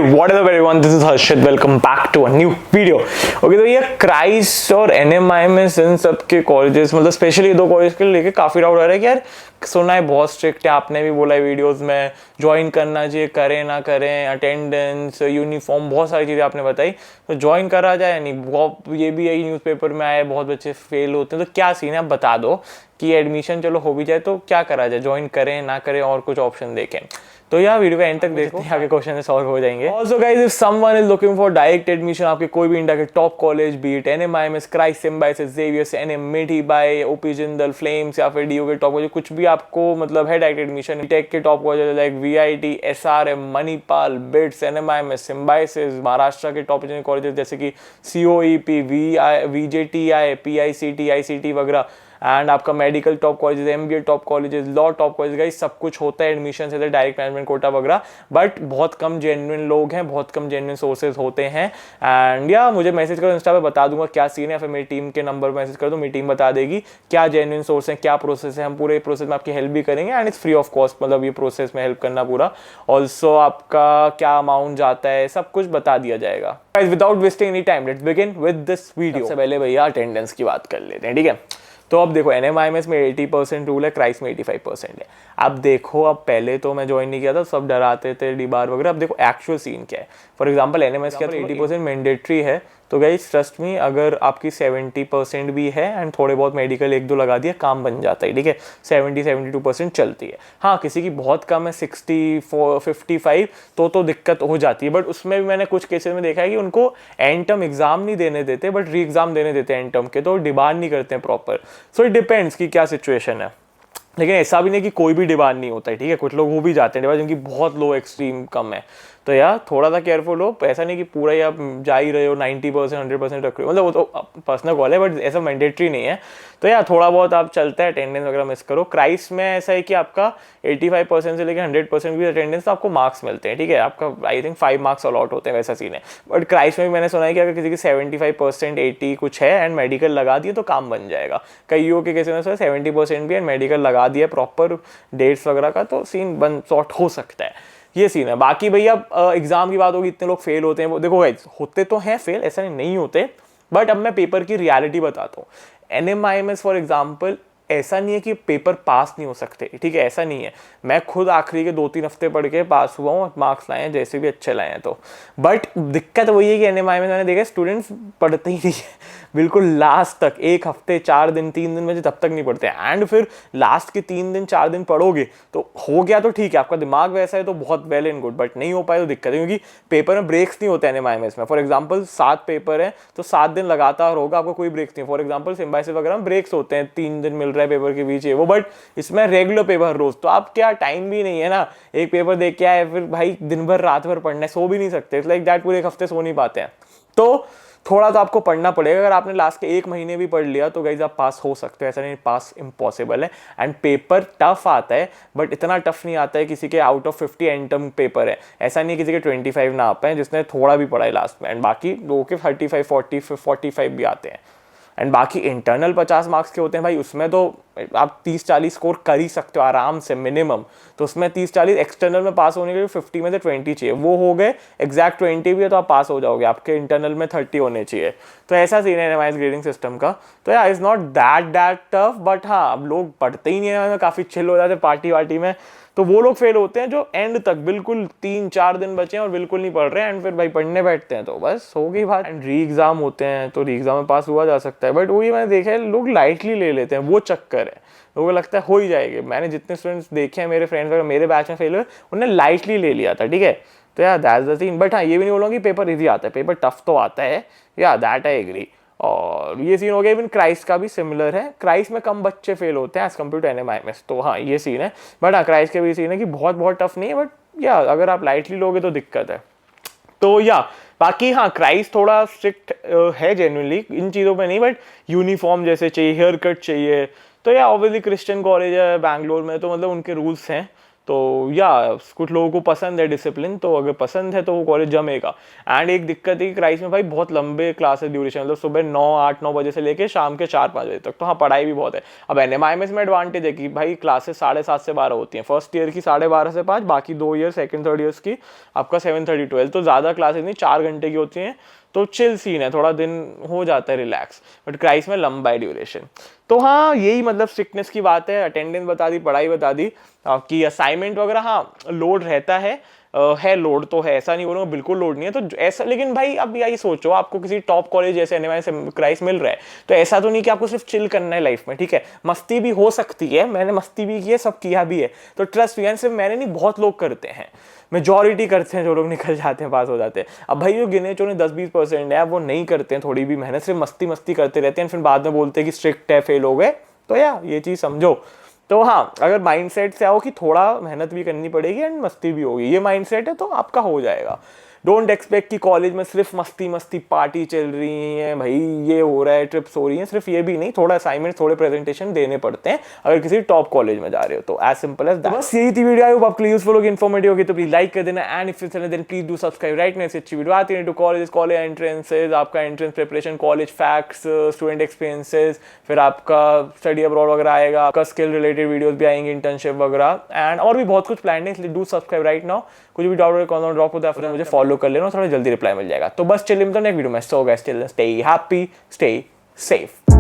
What is up everyone, this is Harshit, welcome back to a new video. Okay, तो ये Christ और NMIMS इन सब के colleges मतलब स्पेशली दो कॉलेज के लेके काफ़ी डाउट आ रहा है कि यार सुना है बहुत स्ट्रिक्ट है, आपने भी बोला है वीडियोस में ज्वाइन करना चाहिए, करें ना करें, अटेंडेंस, यूनिफॉर्म, बहुत सारी चीज़ें आपने बताई, तो ज्वाइन करा जाए या नहीं। बहुत ये भी यही न्यूज़पेपर में आया, बहुत बच्चे फेल होते हैं, तो क्या सीन है आप बता दो कि एडमिशन चलो हो भी जाए तो क्या करा जाए, ज्वाइन करें ना करें और कुछ ऑप्शन देखें। तो यार वीडियो का एंड तक देखो, आगे क्वेश्चन सॉल्व हो जाएंगे। Also guys, if someone is looking for direct admission आपके कोई भी इंडिया के top college, B it NMIMS, Christ, symbiosis, Xavier, NM, मिठी बाय, ओपी जिंदल, फ्लेम्स या फिर डीयू के टॉप कॉलेज, कुछ भी आपको मतलब है डायरेक्ट एडमिशन, टेक के top college like VIT, SRM, Manipal, bits, NMIMS, symbiosis, Maharashtra के टॉप कॉलेजेस जैसे कि COEP, VJTI, PICT, ICT वगैरह, एंड आपका medical top colleges, MBA top colleges, law top college, guys सब कुछ होता है एडमिशन से, डायरेक्ट मैनेजमेंट कोटा वगैरह, बट बहुत कम जेन्युइन लोग हैं, बहुत कम जेन्युइन सोर्सेज होते हैं। एंड या मुझे मैसेज करो इंस्टा पे, बता दूंगा क्या सीन है, या फिर मेरी टीम के नंबर पर मैसेज कर दो, मेरी टीम बता देगी क्या जेन्युइन सोर्स है, क्या प्रोसेस है, हम पूरे प्रोसेस में आपकी हेल्प भी करेंगे and it's free of cost, मतलब ये प्रोसेस में हेल्प करना पूरा। ऑल्सो आपका क्या अमाउंट जाता है सब कुछ बता दिया जाएगा। Without wasting any time let's begin with this video. सबसे पहले भैया अटेंडेंस की बात कर लेते हैं, ठीक है। तो अब देखो NMIMS में 80% रूल है, क्राइस्ट में 85% है। अब देखो, अब पहले तो मैं ज्वाइन नहीं किया था, सब डराते थे डिबार वगैरह। अब देखो एक्चुअल सीन क्या है। फॉर एग्जांपल NMS क्या 80% मैंडेटरी है, तो गाइस ट्रस्ट मी, अगर आपकी 70% भी है एंड थोड़े बहुत मेडिकल एक दो लगा दिया, काम बन जाता है, ठीक है। 70-72% चलती है। हाँ, किसी की बहुत कम है 60-55 तो दिक्कत हो जाती है, बट उसमें भी मैंने कुछ केसेस में देखा है कि उनको एंड टर्म एग्जाम नहीं देने देते, बट री एग्जाम देने देते हैं एंड टर्म के, तो डिमांड नहीं करते हैं प्रॉपर। सो इट डिपेंड्स कि क्या सिचुएशन है। लेकिन ऐसा भी नहीं कि कोई भी डिमांड नहीं होता है, ठीक है। कुछ लोग वो भी जाते हैं डिमांड जिनकी बहुत लो एक्सट्रीम कम है, तो यार थोड़ा सा केयरफुल हो। ऐसा नहीं कि पूरा ही आप जा ही रहे हो 90% 100% रख रहे हो, मतलब वो तो पर्सनल कॉल है, बट ऐसा मैंडेटरी नहीं है। तो यार थोड़ा बहुत आप चलता है, अटेंडेंस वगैरह मिस करो। क्राइस्ट में ऐसा है कि आपका 85% से लेकर 100% भी अटेंडेंस तो आपको मार्क्स मिलते हैं, ठीक है। आपका आई थिंक 5 मार्क्स अलॉट होते हैं, वैसा सीन है। बट क्राइस्ट में भी मैंने सुना है कि अगर किसी की 75% 80 कुछ है एंड मेडिकल लगा दिए तो काम बन जाएगा। कईयों के केसेस में 70% भी एंड मेडिकल लगा दिया प्रॉपर डेट्स वगैरह का, तो सीन बन सॉर्ट हो सकता है। ये सीन है। बाकी भैया एग्जाम की बात होगी, इतने लोग फेल होते हैं, वो देखो गाइस होते तो हैं फेल, ऐसा नहीं होते, बट अब मैं पेपर की रियलिटी बताता हूँ। NMIMS फॉर एग्जाम्पल ऐसा नहीं है कि पेपर पास नहीं हो सकते, ठीक है, ऐसा नहीं है। मैं खुद आखिरी के 2-3 हफ्ते पढ़ के पास हुआ हूँ, मार्क्स लाए हैं, जैसे भी अच्छे लाए हैं। तो बट दिक्कत वही है कि NMIMS मैंने देखा स्टूडेंट्स पढ़ते ही नहीं है बिल्कुल लास्ट तक, 1 हफ्ते 4 दिन 3 दिन में तब तक नहीं पढ़ते हैं। एंड फिर लास्ट के 3 दिन 4 दिन पढ़ोगे तो हो गया तो ठीक है, आपका दिमाग वैसा है तो बहुत वेल एंड गुड, बट नहीं हो पाए तो दिक्कत है, क्योंकि पेपर में ब्रेक्स नहीं होते NMIMS में। फॉर एग्जाम्पल 7 पेपर है तो 7 दिन लगातार होगा, आपको कोई ब्रेक्स नहीं। फॉर एग्जाम्पल सिम्बायोसिस वगैरह में ब्रेक्स होते हैं, 3 दिन मिल रहा है पेपर के बीच है वो, बट इसमें रेगुलर पेपर रोज, तो आप क्या टाइम भी नहीं है ना, एक पेपर देख के आए फिर भाई दिन भर रात भर पढ़ना है, सो भी नहीं सकते, लाइक दैट पूरे 1 हफ्ते सो नहीं पाते हैं। तो थोड़ा तो आपको पढ़ना पड़ेगा। अगर आपने लास्ट के 1 महीने भी पढ़ लिया तो गाइस आप पास हो सकते हो, ऐसा नहीं पास इम्पॉसिबल है। एंड पेपर टफ आता है, बट इतना टफ नहीं आता है किसी के out of 50 and term paper है, ऐसा नहीं किसी के 25 ना आ पाए जिसने थोड़ा भी पढ़ा है लास्ट में, एंड बाकी लोगों के 35 40 45 भी आते हैं। एंड बाकी इंटरनल 50 मार्क्स के होते हैं भाई, उसमें तो आप 30-40 स्कोर कर ही सकते हो आराम से मिनिमम। तो उसमें 30-40, एक्सटर्नल में पास होने के लिए 50 में से 20 चाहिए, वो हो गए एग्जैक्ट 20 भी है तो आप पास हो जाओगे, आपके इंटरनल में 30 होने चाहिए। तो ऐसा सीन है NMIMS ग्रेडिंग सिस्टम का। तो यार is not that tough, but हाँ अब लोग पढ़ते ही नहीं है, काफ़ी चिल हो जाते पार्टी वार्टी में, तो वो लोग फेल होते हैं जो एंड तक बिल्कुल 3-4 दिन बचे हैं और बिल्कुल नहीं पढ़ रहे हैं, एंड फिर भाई पढ़ने बैठते हैं तो बस हो गई बात। एंड री एग्जाम होते हैं तो री एग्जाम में पास हुआ जा सकता है, बट वही मैंने देखा है लोग लाइटली ले लेते हैं, वो चक्कर है। लोगों को लगता है हो ही जाएगी। मैंने जितने स्टूडेंट्स देखे हैं मेरे फ्रेंड्स वगैरह मेरे बैच में फेल हुए, उन्होंने लाइटली ले लिया था, ठीक है। तो यार दैट्स द थिंग। बट हाँ ये भी नहीं बोलूँगा कि पेपर ईजी आता है, पेपर टफ तो आता है, या दैट आई एग्री। और ये सीन हो गया, इवन क्राइस्ट का भी सिमिलर है। क्राइस्ट में कम बच्चे फेल होते हैं एज कम्पेयर टू NMIMS, तो हाँ ये सीन है। बट हाँ क्राइस्ट के भी सीन है कि बहुत बहुत टफ नहीं है, बट या अगर आप लाइटली लोगे तो दिक्कत है। तो या बाकी हाँ क्राइस्ट थोड़ा स्ट्रिक्ट है जेन्युइनली इन चीज़ों पे नहीं, बट यूनिफॉर्म जैसे चाहिए, हेयर कट चाहिए, तो या ऑब्वियसली क्रिश्चियन कॉलेज है बैंगलोर में, तो मतलब उनके रूल्स हैं, तो या कुछ लोगों को पसंद है डिसिप्लिन, तो अगर पसंद है तो वो कॉलेज जमेगा। एंड एक दिक्कत है कि क्राइस्ट में भाई बहुत लंबे क्लासेस ड्यूरेशन, मतलब सुबह 8-9 बजे से लेके शाम के 4-5 बजे तक, तो हाँ पढ़ाई भी बहुत है। अब NMIMS में एडवांटेज है कि भाई क्लासेस 7:30 से 12 होती हैं, फर्स्ट ईयर की 12:30 से 5, बाकी 2 ईयर सेकंड थर्ड ईयर्स की आपका 7:30 12, तो ज़्यादा क्लासेस नहीं, 4 घंटे की होती हैं, तो चिल सीन है, थोड़ा दिन हो जाता है रिलैक्स। बट क्राइस्ट में लंबा है ड्यूरेशन। तो हाँ यही मतलब स्ट्रिक्टनेस की बात है। अटेंडेंस बता दी, पढ़ाई बता दी, कि असाइनमेंट वगैरह हाँ लोड रहता है लोड तो है, ऐसा नहीं बोलूँगा बिल्कुल लोड नहीं है, तो ऐसा, लेकिन भाई अब यही सोचो आपको किसी टॉप कॉलेज जैसे NMIMS से क्राइस्ट मिल रहा है, तो ऐसा तो नहीं कि आपको सिर्फ चिल करना है लाइफ में, ठीक है, मस्ती भी हो सकती है, मैंने मस्ती भी की है, सब किया भी है, तो ट्रस्ट यानी सिर्फ मैंने नहीं, बहुत लोग करते हैं, मेजॉरिटी करते हैं जो लोग निकल जाते हैं, पास हो जाते हैं। अब भाई जो गिने चुने 10-20% है वो नहीं करते हैं थोड़ी भी मेहनत, सिर्फ मस्ती मस्ती करते रहते हैं, फिर बाद में बोलते हैं कि स्ट्रिक्ट है, फेल हो गए, तो या ये चीज़ समझो। तो हाँ अगर माइंडसेट से आओ कि थोड़ा मेहनत भी करनी पड़ेगी एंड मस्ती भी होगी, ये माइंडसेट है तो आपका हो जाएगा। डोंट एक्सपेक्ट कि कॉलेज में सिर्फ मस्ती मस्ती पार्टी चल रही है, भाई ये हो रहा है, ट्रिप्स हो रही हैं, सिर्फ ये भी नहीं, थोड़ा असाइनमेंट थोड़े प्रेजेंटेशन देने पड़ते हैं अगर किसी टॉप कॉलेज में जा रहे हो, तो एज सिंपल एज दैट। बस यही थी वीडियो, आई होप आपको यूजफुल होगी, इन्फॉर्मेटिव होगी, तो प्लीज लाइक कर देना, and if you then please do subscribe right next अच्छी वीडियो आती है टू कॉलेज एंट्रेंसेज, आपका entrance preparation, college facts, student experiences, फिर आपका स्टडी अब्रॉड वगैरह आएगा, आपका स्किल रिलेटेड वीडियोस भी आएंगे, इंटर्नशिप वगैरह, एंड और भी बहुत कुछ प्लान है, इसलिए डू सब्सक्राइब राइट नाउ। कुछ भी डाउट कॉमेंट ड्रॉप होता है फिर मुझे फॉलो कर लेना, थोड़ा जल्दी रिप्लाई मिल जाएगा। तो बस चलिए मिलते हैं नेक्स्ट वीडियो में। So guys till then stay happy, stay safe.